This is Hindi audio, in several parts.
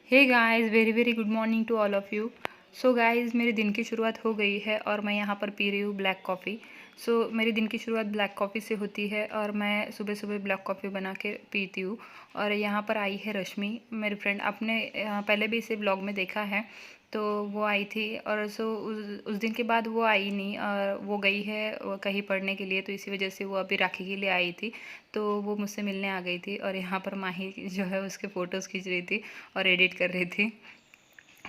Hey guys, very very good morning to all of you. So guys, मेरे दिन की शुरुआत हो गई है और मैं यहाँ पर पी रही हूँ ब्लैक कॉफ़ी। सो मेरी दिन की शुरुआत ब्लैक कॉफ़ी से होती है और मैं सुबह सुबह ब्लैक कॉफ़ी बना के पीती हूँ। और यहाँ पर आई है रश्मि, मेरी फ्रेंड। आपने पहले भी इसे ब्लॉग में देखा है, तो वो आई थी। और उस दिन के बाद वो आई नहीं, और वो गई है कहीं पढ़ने के लिए, तो इसी वजह से वो अभी राखी के लिए आई थी। तो वो मुझसे मिलने आ गई थी और यहाँ पर माही जो है उसके फ़ोटोज़ खींच रही थी और एडिट कर रही थी।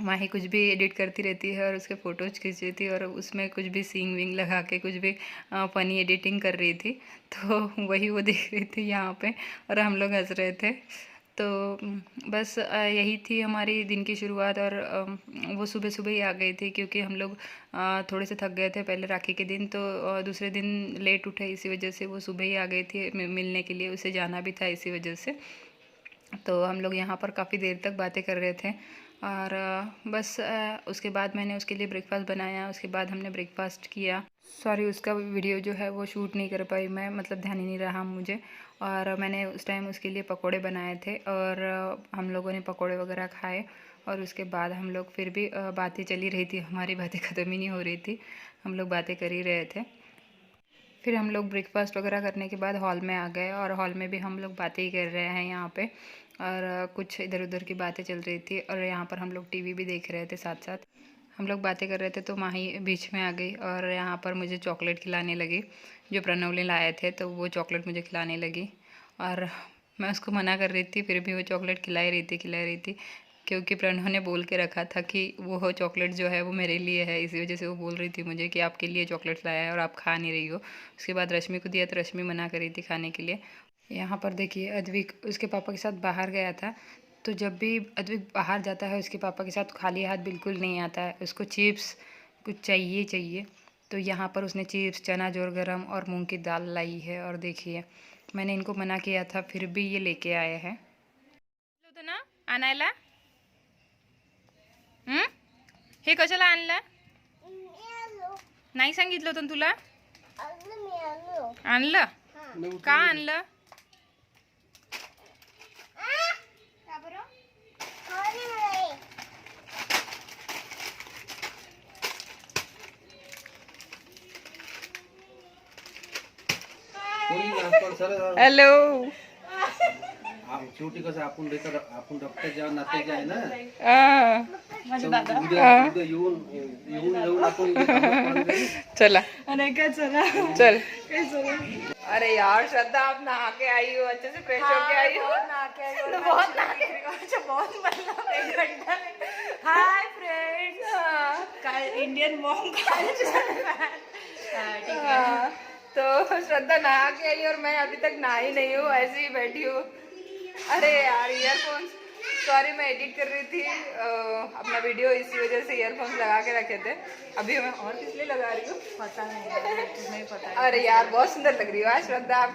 माही कुछ भी एडिट करती रहती है और उसके फ़ोटोज़ खींच रही थी और उसमें कुछ भी सींग वींग लगा के कुछ भी फ़नी एडिटिंग कर रही थी। तो वही वो देख रही थी यहाँ पे और हम लोग हंस रहे थे। तो बस यही थी हमारी दिन की शुरुआत। और वो सुबह सुबह ही आ गई थी क्योंकि हम लोग थोड़े से थक गए थे पहले राखी के दिन, तो दूसरे दिन लेट उठे, इसी वजह से वो सुबह ही आ गई थी मिलने के लिए। उसे जाना भी था इसी वजह से। तो हम लोग यहाँ पर काफ़ी देर तक बातें कर रहे थे। और बस उसके बाद मैंने उसके लिए ब्रेकफास्ट बनाया, उसके बाद हमने ब्रेकफास्ट किया। सॉरी, उसका वीडियो जो है वो शूट नहीं कर पाई मैं, मतलब ध्यान ही नहीं रहा मुझे। और मैंने उस टाइम उसके लिए पकोड़े बनाए थे और हम लोगों ने पकोड़े वगैरह खाए। और उसके बाद हम लोग फिर भी बातें चली रही थी, हमारी बातें ख़त्म ही नहीं हो रही थी, हम लोग बातें कर ही रहे थे। फिर हम लोग ब्रेकफास्ट वगैरह करने के बाद हॉल में आ गए और हॉल में भी हम लोग बातें ही कर रहे हैं यहाँ पे। और कुछ इधर उधर की बातें चल रही थी और यहाँ पर हम लोग टीवी भी देख रहे थे साथ साथ। हम लोग बातें कर रहे थे तो माही बीच में आ गई और यहाँ पर मुझे चॉकलेट खिलाने लगी, जो प्रणव ने लाए थे, तो वो चॉकलेट मुझे खिलाने लगी। और मैं उसको मना कर रही थी, फिर भी वो चॉकलेट खिला रही थी क्योंकि प्रणव ने बोल के रखा था कि वो चॉकलेट जो है वो मेरे लिए है, इसी वजह से वो बोल रही थी मुझे कि आपके लिए चॉकलेट लाया है और आप खा नहीं रही हो। उसके बाद रश्मि को दिया तो रश्मि मना कर रही थी खाने के लिए। यहाँ पर देखिए, अद्विक उसके पापा के साथ बाहर गया था, तो जब भी अद्विक बाहर जाता है उसके पापा के साथ खाली हाथ बिल्कुल नहीं आता है, उसको चिप्स कुछ चाहिए चाहिए। तो यहाँ पर उसने चिप्स, चना जोर गरम और मूंग की दाल लाई है। और देखिए, मैंने इनको मना किया था फिर भी ये लेके आए हैं। तो ना आणायला हे कशाला आणलं? नाही सांगितलं होतं तुला? आणलं? का आणलं? हॅलो, शेवटी कसं आपण रक्त जेव्हा नाते जे आहे ना, उद्या येऊन आपण चला चल। अरे यार श्रद्धा, आप नहा के आई हो, अच्छे से फ्रेश होके आई हो? बहुत नहा के बहुत मतलब 1 घंटा। हाय फ्रेंड्स, इंडियन मॉम तो श्रद्धा नहा के आई और मैं अभी तक नहाई नहीं हूँ, ऐसे ही बैठी हूँ। अरे यार, ईयरफोन्स, सॉरी, मैं एडिट कर रही थी अपना वीडियो, इसी वजह से ईयरफोन्स लगा के रखे थे। अभी मैं और किस लिए लगा रही हूँ पता नहीं, तुम्हें पता है। अरे यार, बहुत सुंदर लग रही हो आज श्रद्धा, आप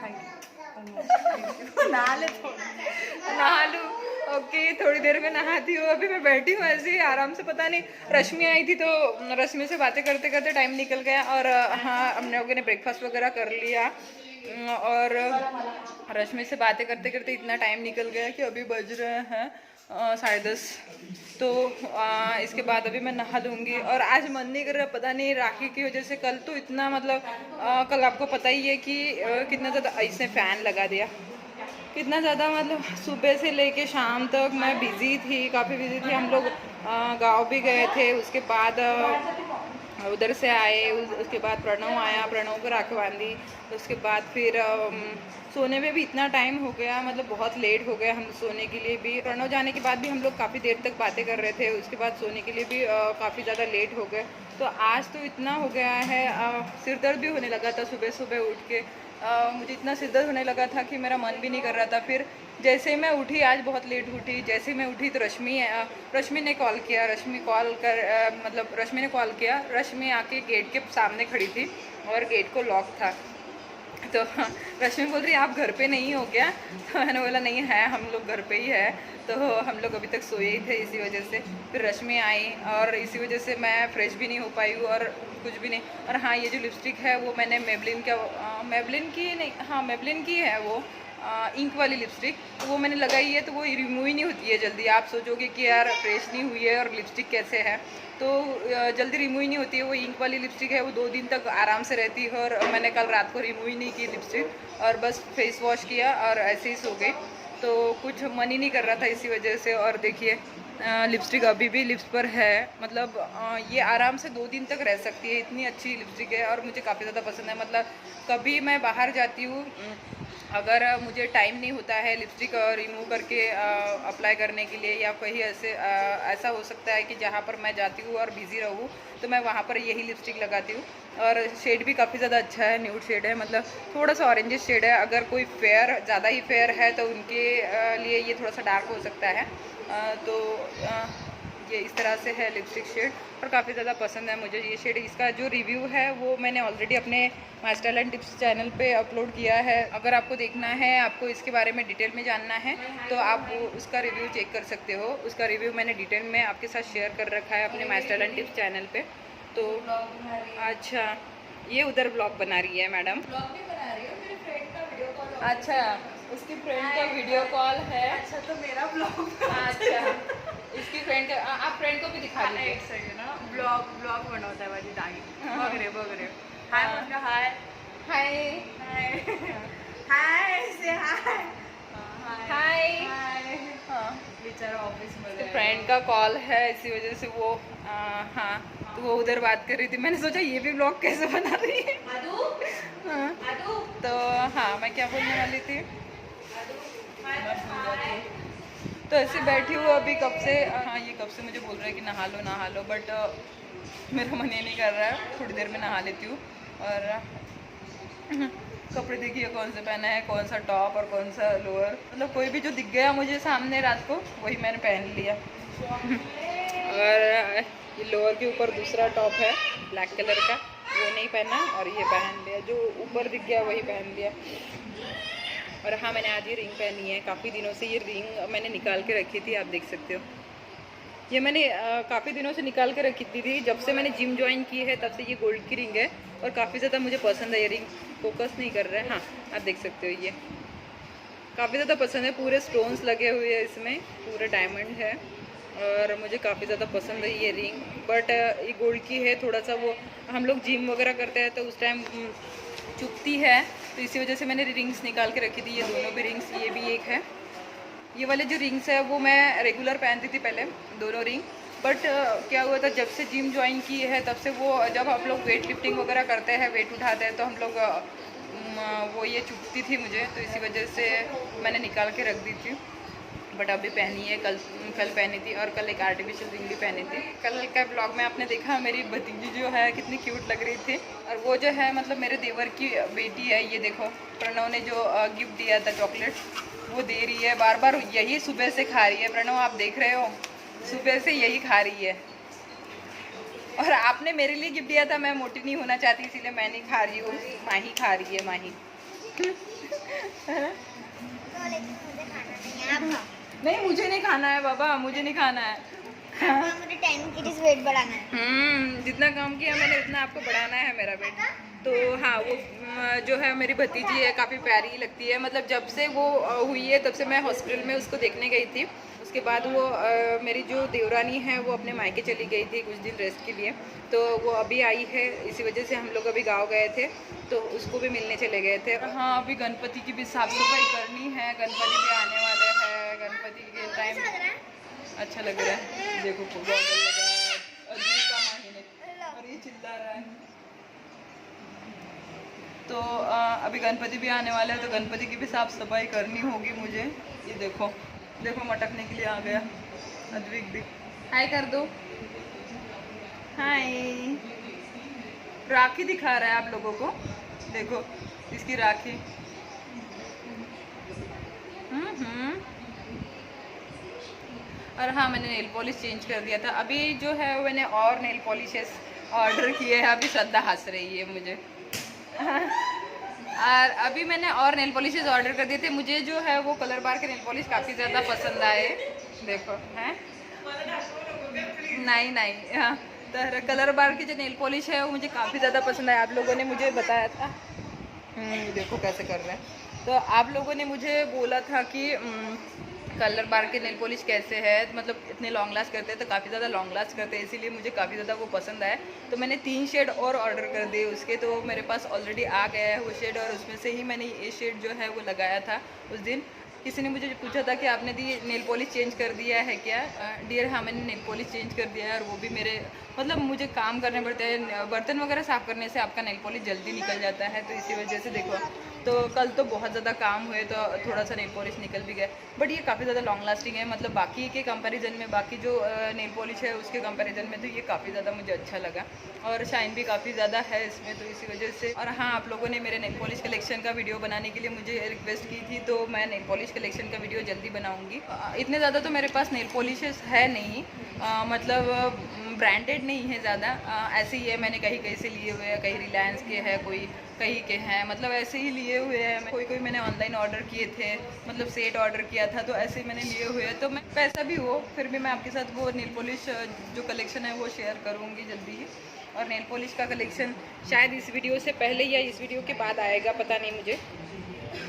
नहा ले, नहा लूँ। ओके, थोड़ी देर में नहाती हूँ। अभी मैं बैठी हूँ ऐसे ही आराम से। पता नहीं, रश्मि आई थी तो रश्मि से बातें करते करते टाइम निकल गया। और हाँ, हमने लोगों ने ब्रेकफास्ट वगैरह कर लिया और रश्मि से बातें करते करते इतना टाइम निकल गया कि अभी बज रहे हैं 10:30। तो इसके बाद अभी मैं नहा लूँगी। और आज मन नहीं कर रहा, पता नहीं राखी की वजह से। कल तो इतना मतलब कल आपको पता ही है कि कितना ज़्यादा इसने फ़ैन लगा दिया, कितना ज़्यादा मतलब सुबह से लेके शाम तक मैं बिज़ी थी, काफ़ी बिज़ी थी। हम लोग गांव भी गए थे, उसके बाद उधर से आए, उसके बाद प्रणव आया, प्रणव को राखी बांधी। उसके बाद फिर सोने में भी इतना टाइम हो गया, मतलब बहुत लेट हो गया हम सोने के लिए भी। प्रणव जाने के बाद भी हम लोग काफ़ी देर तक बातें कर रहे थे, उसके बाद सोने के लिए भी काफ़ी ज़्यादा लेट हो गए। तो आज तो इतना हो गया है, सिर दर्द भी होने लगा था सुबह सुबह उठ के। मुझे इतना सिर दर्द होने लगा था कि मेरा मन भी नहीं कर रहा था। फिर जैसे ही मैं उठी, आज बहुत लेट उठी, जैसे ही मैं उठी तो रश्मि ने कॉल किया। रश्मि ने कॉल किया। रश्मि आके गेट के सामने खड़ी थी और गेट को लॉक था। तो रश्मि बोल रही आप घर पे नहीं हो क्या? तो मैंने बोला नहीं है, हम लोग घर पे ही है। तो हम लोग अभी तक सोए ही थे, इसी वजह से फिर रश्मि आई और इसी वजह से मैं फ्रेश भी नहीं हो पाई हूँ और कुछ भी नहीं। और हाँ, ये जो लिपस्टिक है वो मैंने मेबलिन की नहीं, हाँ मेबलिन की है वो। इंक वाली लिपस्टिक, तो वो मैंने लगाई है तो वो रिमूव ही नहीं होती है जल्दी। आप सोचोगे कि यार फ्रेश नहीं हुई है और लिपस्टिक कैसे है, तो जल्दी रिमूव ही नहीं होती है। वो इंक वाली लिपस्टिक है, वो 2 दिन तक आराम से रहती है। और मैंने कल रात को रिमूव ही नहीं की लिपस्टिक और बस फेस वॉश किया और ऐसे ही सो गई। तो कुछ मन ही नहीं कर रहा था इसी वजह से। और देखिए लिपस्टिक अभी भी लिप्स पर है, मतलब ये आराम से 2 दिन तक रह सकती है, इतनी अच्छी लिपस्टिक है और मुझे काफ़ी ज़्यादा पसंद है। मतलब कभी मैं बाहर जाती हूँ, अगर मुझे टाइम नहीं होता है लिपस्टिक रिमूव करके अप्लाई करने के लिए, या कहीं ऐसा हो सकता है कि जहाँ पर मैं जाती हूँ और बिज़ी रहूँ, तो मैं वहाँ पर यही लिपस्टिक लगाती हूँ। और शेड भी काफ़ी ज़्यादा अच्छा है, न्यूड शेड है, मतलब थोड़ा सा ऑरेंजिश शेड है। अगर कोई फेयर ज़्यादा ही फेयर है तो उनके लिए ये थोड़ा सा डार्क हो सकता है। तो ये इस तरह से है लिपस्टिक शेड और काफ़ी ज़्यादा पसंद है मुझे ये शेड। इसका जो रिव्यू है वो मैंने ऑलरेडी अपने my style and tips channel पे अपलोड किया है। अगर आपको देखना है, आपको इसके बारे में डिटेल में जानना है, तो आप वो उसका रिव्यू चेक कर सकते हो। उसका रिव्यू मैंने डिटेल में आपके साथ शेयर कर रखा है अपने my style and tips channel पे। तो अच्छा, ये उधर ब्लॉग बना रही है मैडम। अच्छा, उसकी फ्रेंड का वीडियो कॉल है। अच्छा, तो मेरा ब्लॉग। अच्छा, इसकी फ्रेंड का, आप फ्रेंड को भी दिखा दीजिए। एक सेकंड ना, ब्लॉग बनवता है माझी ताई. हाँ. बघ रे हाय म्हटलं हाय हाय हाय हाय से हाय हाय। हाय. हाँ, बिचारा ऑफिस मध्ये फ्रेंड का कॉल है, इसी वजह से वो हाँ, तो वो उधर बात कर रही थी। मैंने सोचा ये भी ब्लॉग कैसे बना रही है। हाँ, तो हाँ, मैं क्या बोलने वाली थी, तो ऐसे बैठी हूँ अभी कब से। हाँ, ये कब से मुझे बोल रहा है कि नहा लो, बट मेरा मन ये नहीं कर रहा है। थोड़ी देर में नहा लेती हूँ। और कपड़े देखिए कौन से पहना है, कौन सा टॉप और कौन सा लोअर, मतलब कोई भी जो दिख गया मुझे सामने रात को वही मैंने पहन लिया। और ये लोअर के ऊपर दूसरा टॉप है ब्लैक कलर का, वो नहीं पहना और ये पहन लिया, जो ऊपर दिख गया वही पहन लिया। और हाँ, मैंने आज ये रिंग पहनी है। काफ़ी दिनों से ये रिंग मैंने निकाल के रखी थी, आप देख सकते हो। ये मैंने काफ़ी दिनों से निकाल के रखी थी। जब से मैंने जिम ज्वाइन की है तब से ये गोल्ड की रिंग है और काफ़ी ज़्यादा मुझे पसंद है ये रिंग। फोकस नहीं कर रहा है, हाँ आप देख सकते हो, ये काफ़ी ज़्यादा पसंद है। पूरे स्टोन्स लगे हुए हैं इसमें, पूरे डायमंड है और मुझे काफ़ी ज़्यादा पसंद है ये रिंग। बट ये गोल्ड की है, थोड़ा सा वो हम लोग जिम वगैरह करते हैं तो उस टाइम चुभती है, तो इसी वजह से मैंने रिंग्स निकाल के रखी थी। ये दोनों भी रिंग्स, ये भी एक है। ये वाले जो रिंग्स है वो मैं रेगुलर पहनती थी पहले, दोनों रिंग। बट क्या हुआ था, जब से जिम ज्वाइन की है तब से वो, जब हम लोग वेट लिफ्टिंग वगैरह करते हैं, वेट उठाते हैं, तो हम लोग वो ये चुभती थी मुझे, तो इसी वजह से मैंने निकाल के रख दी थी। बट अभी पहनी है, कल पहनी थी और कल एक आर्टिफिशियल रिंग भी पहनी थी। कल का ब्लॉग में आपने देखा मेरी भतीजी जो है कितनी क्यूट लग रही थी। और वो जो है मतलब मेरे देवर की बेटी है, ये देखो प्रणव ने जो गिफ्ट दिया था चॉकलेट, वो दे रही है बार बार, यही सुबह से खा रही है। प्रणव आप देख रहे हो, सुबह से यही खा रही है। और आपने मेरे लिए गिफ्ट दिया था, मैं मोटी नहीं होना चाहती इसीलिए मैं नहीं खा रही हूँ, माही खा रही है, माही। नहीं, मुझे नहीं खाना है बाबा, मुझे नहीं खाना है। मुझे 10 kgs वेट बढ़ाना है। जितना काम किया मैंने उतना आपको बढ़ाना है मेरा वेट। तो हाँ, वो जो है मेरी भतीजी है, काफ़ी प्यारी लगती है। मतलब जब से वो हुई है तब से मैं हॉस्पिटल में उसको देखने गई थी। उसके बाद वो मेरी जो देवरानी है वो अपने मायके चली गई थी कुछ दिन रेस्ट के लिए, तो वो अभी आई है, इसी वजह से हम लोग अभी गाँव गए थे, तो उसको भी मिलने चले गए थे। हाँ, अभी गणपति की भी साफ सफाई करनी है, गणपति भी आने वाले हैं। गणपति के टाइम अच्छा लग रहा है, देखो फुटबॉल लगा है, अजीब का महीने और ये चिल्ला रहा है। तो अभी गणपति भी आने वाले हैं, तो गणपति की भी साफ सफाई करनी होगी मुझे। ये देखो मटकने के लिए आ गया अद्विक भी। हाय कर दो, हाय। राखी दिखा रहा है आप लोगों को, देखो इसकी राखी। और हाँ, मैंने नेल पॉलिश चेंज कर दिया था। अभी जो है मैंने और नेल पॉलिशेस ऑर्डर किए हैं। अभी श्रद्धा हंस रही है मुझे। और अभी मैंने और नेल पॉलिशेस ऑर्डर कर दिए थे। मुझे जो है वो कलर बार के नेल पॉलिश काफ़ी ज़्यादा पसंद आए, देखो हैं। नहीं, हाँ, तो कलर बार की जो नेल पॉलिश है वो मुझे काफ़ी ज़्यादा पसंद आया। आप लोगों ने मुझे बताया था। देखो कैसे कर रहे हैं। तो आप लोगों ने मुझे बोला था कि कलर बार के नेल पॉलिश कैसे है, मतलब इतने लॉन्ग लास्ट करते हैं, तो काफ़ी ज़्यादा लॉन्ग लास्ट करते हैं, इसीलिए मुझे काफ़ी ज़्यादा वो पसंद आया। तो मैंने 3 शेड और ऑर्डर कर दिए उसके, तो मेरे पास ऑलरेडी आ गया है वो शेड, और उसमें से ही मैंने ये शेड जो है वो लगाया था उस दिन। किसी ने मुझे पूछा था कि आपने दी नेल पॉलिश चेंज कर दिया है क्या? डियर हाँ, मैंने नेल पॉलिश चेंज कर दिया है, और वो भी मेरे मतलब मुझे काम करने पड़ते हैं, बर्तन वगैरह साफ़ करने से आपका नेल पॉलिश जल्दी निकल जाता है, तो इसी वजह से देखो, तो कल तो बहुत ज़्यादा काम हुए तो थोड़ा सा नेल पॉलिश निकल भी गया, बट ये काफ़ी ज़्यादा लॉन्ग लास्टिंग है, मतलब बाकी के कंपैरिजन में, बाकी जो नेल पॉलिश है उसके कंपैरिजन में, तो ये काफ़ी ज़्यादा मुझे अच्छा लगा, और शाइन भी काफ़ी ज़्यादा है इसमें, तो इसी वजह से। और हाँ, आप लोगों ने मेरे नेल पॉलिश कलेक्शन का वीडियो बनाने के लिए मुझे रिक्वेस्ट की थी, तो मैं नेल पॉलिश कलेक्शन का वीडियो जल्दी बनाऊँगी। इतने ज़्यादा तो मेरे पास नेल पॉलिशेस है नहीं, मतलब ब्रांडेड नहीं है ज़्यादा, ऐसे ही है, मैंने कहीं कहीं से लिए हुए हैं, कहीं रिलायंस के हैं, कोई कहीं के हैं, मतलब ऐसे ही लिए हुए हैं, कोई मैंने ऑनलाइन ऑर्डर किए थे, मतलब सेट ऑर्डर किया था, तो ऐसे मैंने लिए हुए हैं। तो मैं पैसा भी हो फिर भी मैं आपके साथ वो नेल पॉलिश जो कलेक्शन है वो शेयर करूँगी जल्दी ही। और नेल पॉलिश का कलेक्शन शायद इस वीडियो से पहले या इस वीडियो के बाद आएगा, पता नहीं मुझे,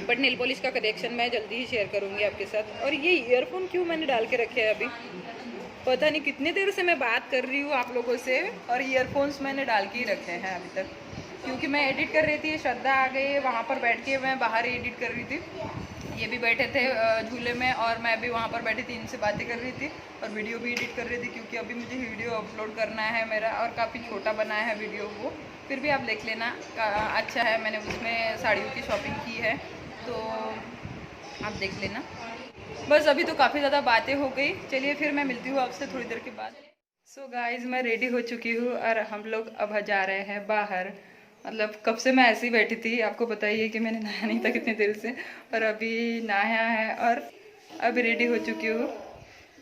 बट नेल पॉलिश का कलेक्शन मैं जल्दी ही शेयर करूँगी आपके साथ। और ये ईयरफोन क्यों मैंने डाल के रखे हैं अभी, पता नहीं कितने देर से मैं बात कर रही हूँ आप लोगों से, और ईयरफोन्स मैंने डाल के ही रखे हैं अभी तक, क्योंकि मैं एडिट कर रही थी, श्रद्धा आ गई, वहाँ पर बैठ के मैं बाहर एडिट कर रही थी, ये भी बैठे थे झूले में, और मैं भी वहाँ पर बैठी थी, इनसे बातें कर रही थी, और वीडियो भी एडिट कर रही थी, क्योंकि अभी मुझे वीडियो अपलोड करना है मेरा, और काफ़ी छोटा बनाया है वीडियो वो, फिर भी आप देख लेना, अच्छा है, मैंने उसमें साड़ियों की शॉपिंग की है, तो आप देख लेना। बस अभी तो काफ़ी ज़्यादा बातें हो गई, चलिए फिर मैं मिलती हूँ आपसे थोड़ी देर के बाद। सो गाइज़, मैं रेडी हो चुकी हूँ, और हम लोग अब जा रहे हैं बाहर, मतलब कब से मैं ऐसे ही बैठी थी, आपको बताइए कि मैंने नहाया नहीं था कितनी देर से, और अभी नहाया है, और अभी रेडी हो चुकी हूँ।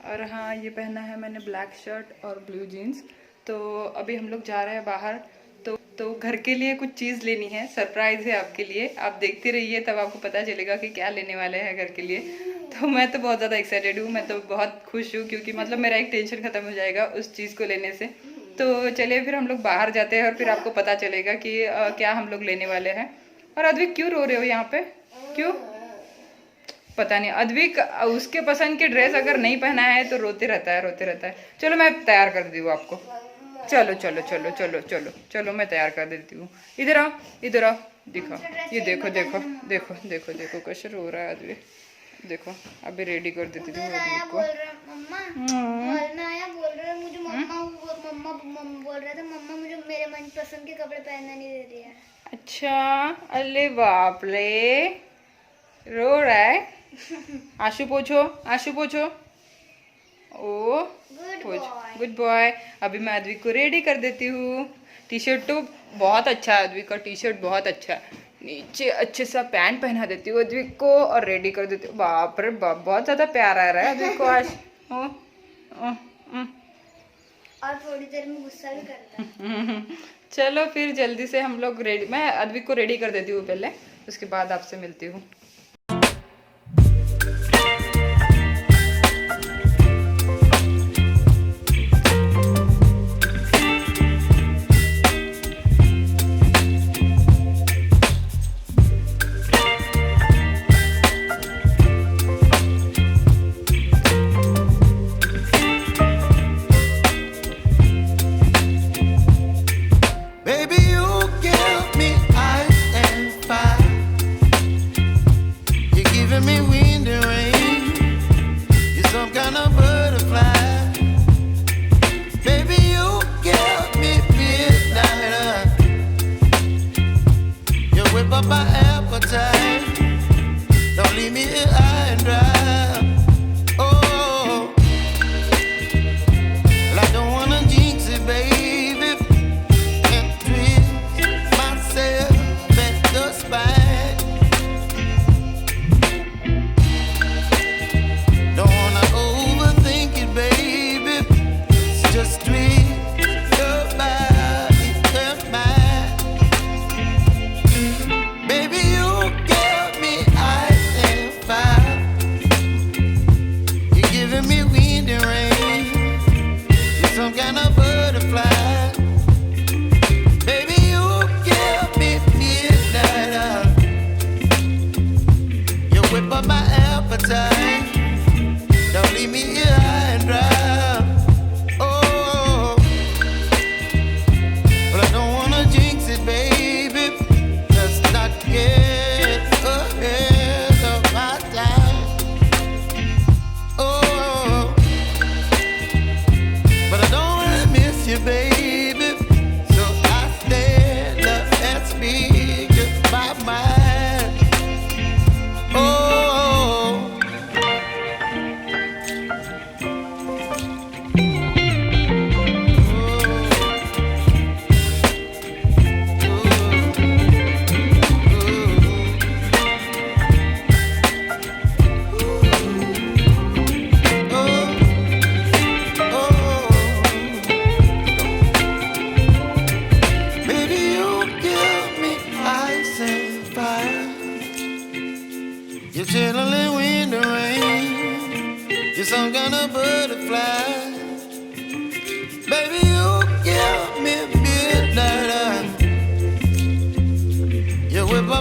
और हाँ, ये पहना है मैंने ब्लैक शर्ट और ब्लू जीन्स, तो अभी हम लोग जा रहे हैं बाहर, तो घर के लिए कुछ चीज़ लेनी है, सरप्राइज़ है आपके लिए, आप देखते रहिए तब आपको पता चलेगा कि क्या लेने वाले हैं घर के लिए। तो मैं तो बहुत ज़्यादा एक्साइटेड हूँ, मैं तो बहुत खुश हूँ, क्योंकि मतलब मेरा एक टेंशन ख़त्म हो जाएगा उस चीज़ को लेने से। तो चलिए फिर हम लोग बाहर जाते हैं, और फिर आपको पता चलेगा कि क्या हम लोग लेने वाले हैं। और अद्विक क्यों रो रहे हो यहाँ पे, क्यों? पता नहीं, अद्विक उसके पसंद की ड्रेस अगर नहीं पहना है तो रोते रहता है। चलो मैं तैयार कर दी हूँ आपको, चलो चलो चलो चलो चलो चलो मैं तैयार कर देती हूँ। इधर आओ, इधर आओ, दिखो, ये देखो देखो देखो देखो देखो कैसे रो रहा है अद्विक, देखो अभी रेडी कर देती थी अद्विक को। बोल रहा था मम्मा मुझे मेरे मनपसंद के कपड़े पहनने नहीं दे रही है। अच्छा, अरे बाप रे, रो रहा है। आंसू पोछो, आंसू पोछो, ओ गुड बॉय। अभी मैं अद्विक को रेडी कर देती हूँ। टी शर्ट तो बहुत अच्छा है, अद्विक का टी शर्ट बहुत अच्छा है, नीचे अच्छे सा पैंट पहना देती हूँ अद्विक को, और रेडी कर देती हूँ। बाप रे बाप, बहुत ज़्यादा प्यार आ रहा है अद्विक को आज। और थोड़ी देर में गुस्सा भी करता है। चलो फिर जल्दी से हम लोग रेडी, मैं अद्विक को रेडी कर देती हूँ पहले, उसके बाद आपसे मिलती हूँ।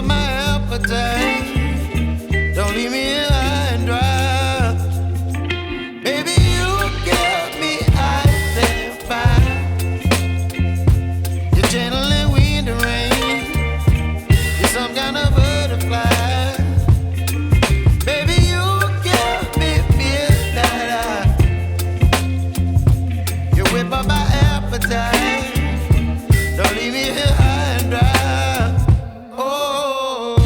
up my appetite. Don't leave me here high and dry. Baby, you give me ice and fire. You're channeling wind and rain. You're some kind of butterfly. Baby, you give me midnight. You whip up my appetite. Don't leave me here high and dry. Oh,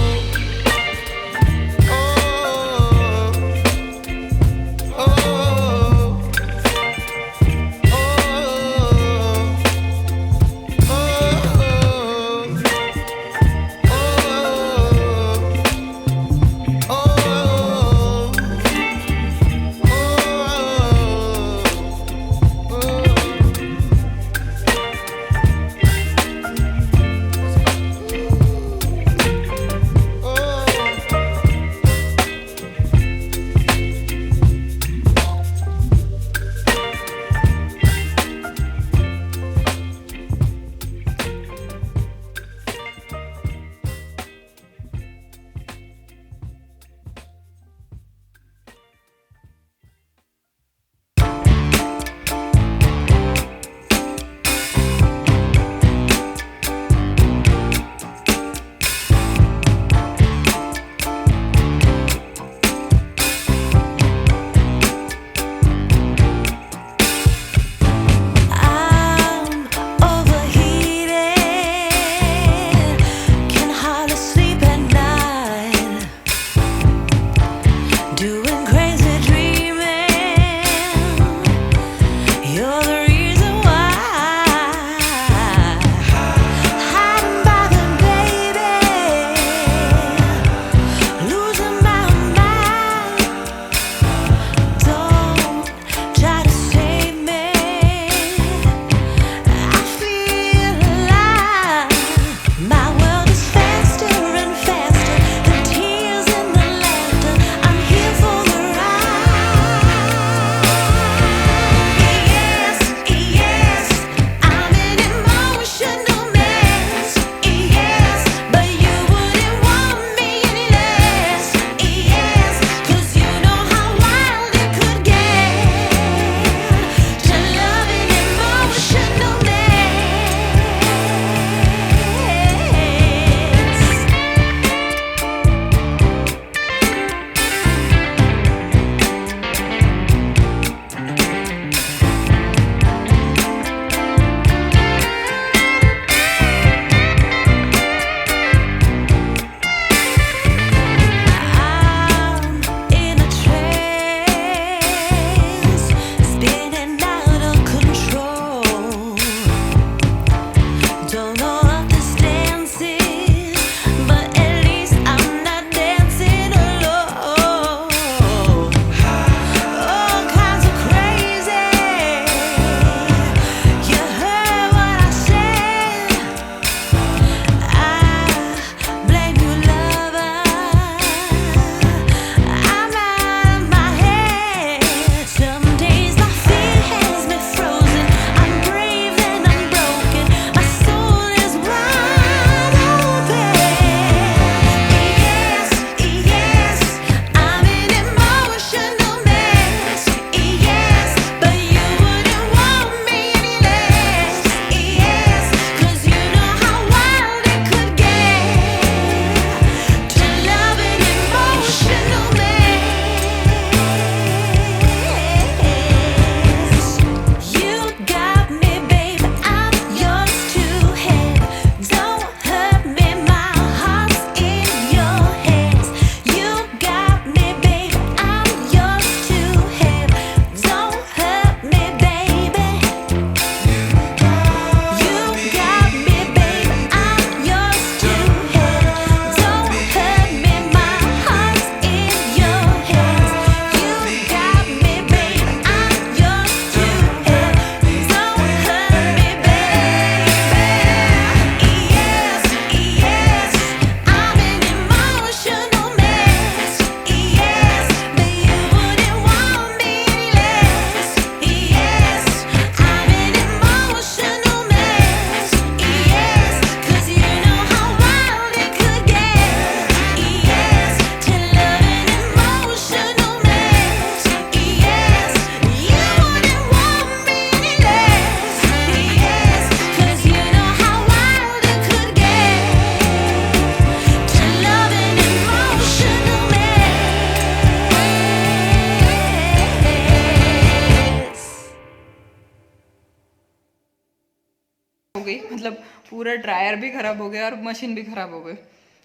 हो गई, मतलब पूरा ड्रायर भी ख़राब हो गया और मशीन भी ख़राब हो गई।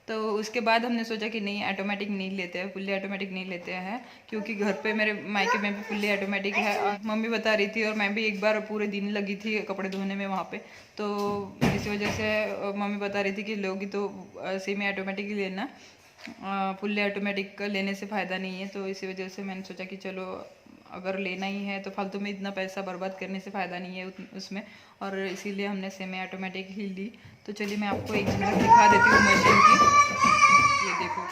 तो उसके बाद हमने सोचा कि नहीं, ऑटोमेटिक नहीं लेते हैं, फुल्ली ऑटोमेटिक नहीं लेते हैं, क्योंकि घर पे मेरे मायके में भी फुल्ली ऑटोमेटिक है। और मम्मी बता रही थी और मैं भी एक बार पूरे दिन लगी थी कपड़े धोने में वहाँ पे, तो इसी वजह से मम्मी बता रही थी कि लोगी तो सेमी ऑटोमेटिक ही लेना, फुल्ली ऑटोमेटिक लेने से फ़ायदा नहीं है। तो इसी वजह से मैंने सोचा कि चलो अगर लेना ही है तो फालतू में इतना पैसा बर्बाद करने से फ़ायदा नहीं है उसमें, और इसीलिए हमने सेमी ऑटोमेटिक ही ली। तो चलिए मैं आपको एक झलक दिखा देती हूँ मशीन की, ये देखो।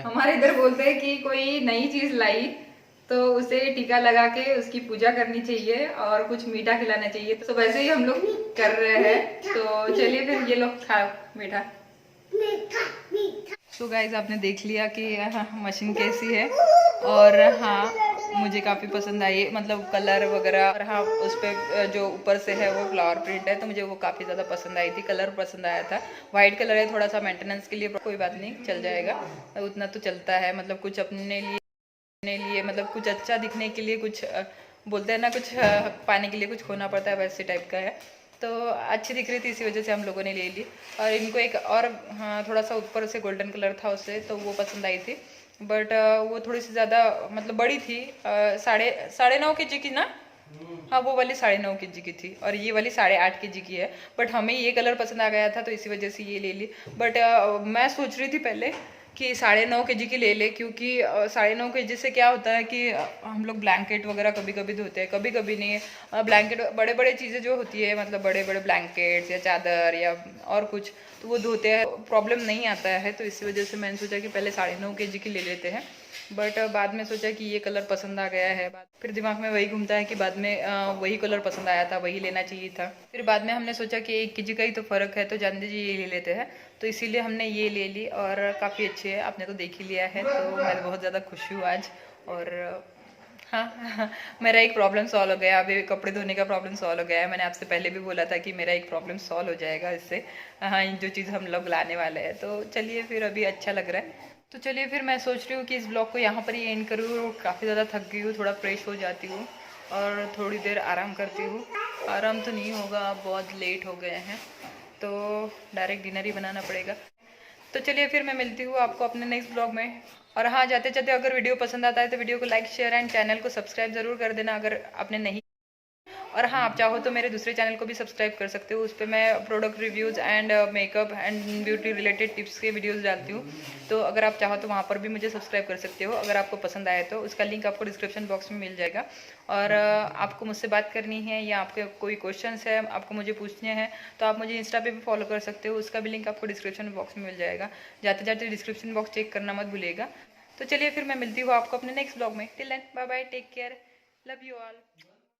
हमारे इधर बोलते हैं कि कोई नई चीज लाई तो उसे टीका लगा के उसकी पूजा करनी चाहिए और कुछ मीठा खिलाना चाहिए। तो वैसे ही हम लोग कर रहे हैं, तो चलिए फिर ये लोग खाओ मीठा। तो गाइज आपने देख लिया कि मशीन कैसी है, और हाँ मुझे काफ़ी पसंद आई, मतलब कलर वगैरह, और हाँ उस पर जो ऊपर से है वो फ्लावर प्रिंट है, तो मुझे वो काफ़ी ज़्यादा पसंद आई थी। कलर पसंद आया था, वाइट कलर है, थोड़ा सा मेंटेनेंस के लिए कोई बात नहीं, चल जाएगा, उतना तो चलता है। मतलब कुछ अपने लिए मतलब कुछ अच्छा दिखने के लिए, कुछ बोलते हैं ना, कुछ पाने के लिए कुछ खोना पड़ता है, वैसे टाइप का है। तो अच्छी दिख रही थी, इसी वजह से हम लोगों ने ले ली। और इनको एक और हाँ थोड़ा सा ऊपर से गोल्डन कलर था उससे, तो वो पसंद आई थी, बट वो थोड़ी सी ज़्यादा मतलब बड़ी थी, 9.5 kg की ना, हाँ वो वाली 9.5 kg की थी, और ये वाली 8.5 kg की है। बट हमें ये कलर पसंद आ गया था, तो इसी वजह से ये ले ली। बट मैं सोच रही थी पहले कि 9.5 kg की ले ले, क्योंकि 9.5 kg से क्या होता है कि हम लोग ब्लैंकेट वगैरह कभी कभी धोते हैं, कभी कभी नहीं। ब्लैंकेट बड़े बड़े चीज़ें जो होती है, मतलब बड़े बड़े ब्लैंकेट्स या चादर या और कुछ, तो वो धोते हैं, प्रॉब्लम नहीं आता है। तो इसी वजह से मैंने सोचा कि पहले 9.5 kg की ले लेते हैं, बट बाद में सोचा कि ये कलर पसंद आ गया है। फिर दिमाग में वही घूमता है कि बाद में वही कलर पसंद आया था, वही लेना चाहिए था। फिर बाद में हमने सोचा कि 1 kg का ही तो फ़र्क है, तो जान दीजिए ये ले लेते हैं, तो इसीलिए हमने ये ले ली, और काफ़ी अच्छी है, आपने तो देख ही लिया है। तो मैं बहुत ज़्यादा खुश हूँ आज, और हाँ मेरा एक प्रॉब्लम सॉल्व हो गया, अभी कपड़े धोने का प्रॉब्लम सॉल्व हो गया है। मैंने आपसे पहले भी बोला था कि मेरा एक प्रॉब्लम सॉल्व हो जाएगा इससे, हाँ जो चीज़ हम लोग लाने वाले हैं। तो चलिए फिर, अभी अच्छा लग रहा है। तो चलिए फिर मैं सोच रही हूँ कि इस ब्लॉग को यहाँ पर ही एंड करूँ। काफ़ी ज़्यादा थक गई हूँ, थोड़ा फ्रेश हो जाती हूँ और थोड़ी देर आराम करती हूँ। आराम तो नहीं होगा, बहुत लेट हो गए हैं, तो डायरेक्ट डिनर ही बनाना पड़ेगा। तो चलिए फिर मैं मिलती हूँ आपको अपने नेक्स्ट ब्लॉग में। और हाँ जाते जाते अगर वीडियो पसंद आता है तो वीडियो को लाइक शेयर एंड चैनल को सब्सक्राइब ज़रूर कर देना अगर आपने नहीं। और हाँ आप चाहो तो मेरे दूसरे चैनल को भी सब्सक्राइब कर सकते हो, उस पर मैं product reviews and makeup and beauty related tips के वीडियोस डालती हूँ। तो अगर आप चाहो तो वहाँ पर भी मुझे सब्सक्राइब कर सकते हो, अगर आपको पसंद आए तो। उसका लिंक आपको डिस्क्रिप्शन बॉक्स में मिल जाएगा। और आपको मुझसे बात करनी है या आपके कोई क्वेश्चंस है आपको मुझे पूछने हैं, तो आप मुझे इंस्टा पे भी फॉलो कर सकते हो, उसका भी लिंक आपको डिस्क्रिप्शन बॉक्स में मिल जाएगा। जाते जाते डिस्क्रिप्शन बॉक्स चेक करना मत भूलिएगा। तो चलिए फिर मैं मिलती हूँ आपको अपने नेक्स्ट ब्लॉग में। Till then bye bye, take care, love you all.